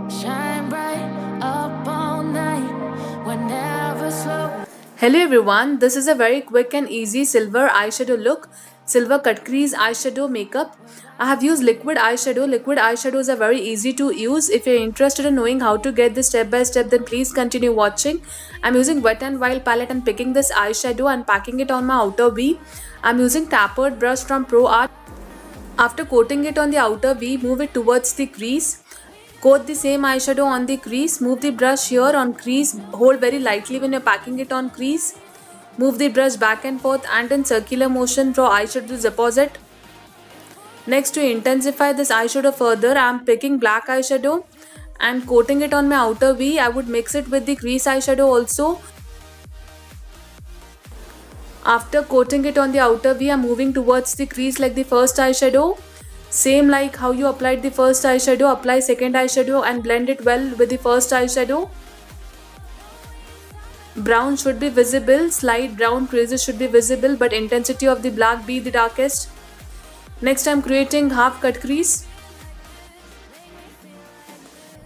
Shine bright up all night. We're never slow. Hello everyone, this is a very quick and easy silver eyeshadow look, silver cut crease eyeshadow makeup. I have used liquid eyeshadow. Liquid eyeshadows are very easy to use. If you're interested in knowing how to get this step by step, then please continue watching. I'm using Wet n Wild palette and picking this eyeshadow and packing it on my outer V. I'm using tapered brush from Pro Art. After coating it on the outer V, move it towards the crease. Coat the same eyeshadow on the crease. Move the brush here on crease. Hold very lightly when you're packing it on crease. Move the brush back and forth and in circular motion draw eyeshadow deposit. Next, to intensify this eyeshadow further, I am picking black eyeshadow and coating it on my outer V. I would mix it with the crease eyeshadow also. After coating it on the outer V, I am moving towards the crease like the first eyeshadow. Same like how you applied the first eyeshadow, apply second eyeshadow and blend it well with the first eyeshadow. Brown should be visible, slight brown creases should be visible, but intensity of the black be the darkest. Next, I am creating half cut crease.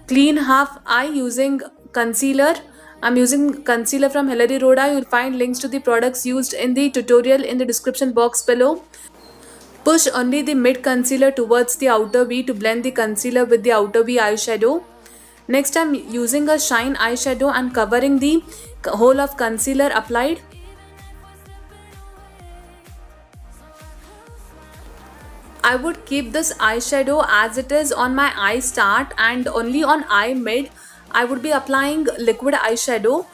Clean half eye using concealer. I'm using concealer from Hilary Rhoda. You'll find links to the products used in the tutorial in the description box below. Push only the mid concealer towards the outer V to blend the concealer with the outer V eyeshadow. Next, I'm using a shine eyeshadow and covering the whole of concealer applied. I would keep this eyeshadow as it is on my eye start, and only on eye mid I would be applying liquid eyeshadow.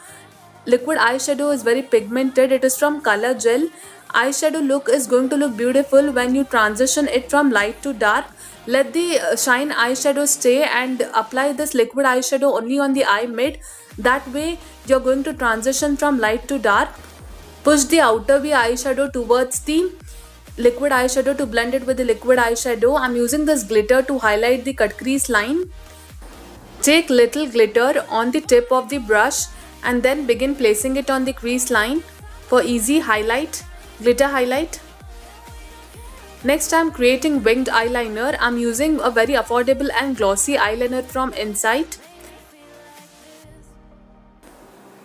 Liquid eyeshadow is very pigmented. It is from Color Gel. Eyeshadow look is going to look beautiful when you transition it from light to dark. Let the shine eyeshadow stay and apply this liquid eyeshadow only on the eye mid. That way you're going to transition from light to dark. Push the outer V eyeshadow towards the liquid eyeshadow to blend it with the liquid eyeshadow. I'm using this glitter to highlight the cut crease line. Take little glitter on the tip of the brush and then begin placing it on the crease line for easy highlight, glitter highlight. Next, I'm creating winged eyeliner. I'm using a very affordable and glossy eyeliner from Insight.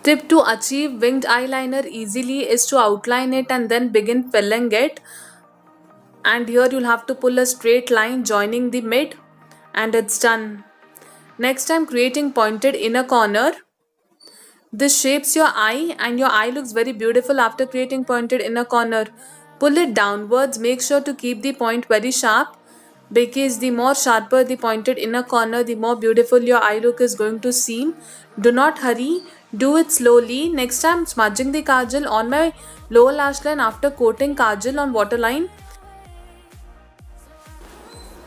Tip to achieve winged eyeliner easily is to outline it and then begin filling it. And here you'll have to pull a straight line joining the mid, and it's done. Next, I'm creating pointed inner corner. This shapes your eye and your eye looks very beautiful after creating pointed inner corner. Pull it downwards. Make sure to keep the point very sharp, because the more sharper the pointed inner corner, the more beautiful your eye look is going to seem. Do not hurry. Do it slowly. Next, I'm smudging the kajal on my lower lash line after coating kajal on waterline.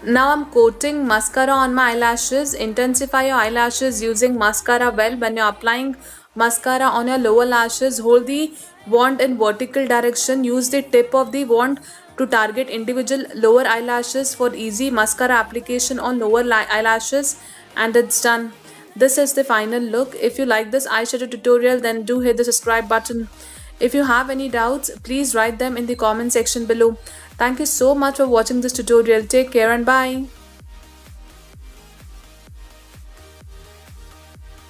Now I'm coating mascara on my eyelashes. Intensify your eyelashes using mascara well. When you're applying mascara on your lower lashes, hold the wand in vertical direction. Use the tip of the wand to target individual lower eyelashes for easy mascara application on lower eyelashes, and it's done. This is the final look. If you like this eyeshadow tutorial, then do hit the subscribe button. If you have any doubts, please write them in the comment section below. Thank you so much for watching this tutorial. Take care and bye.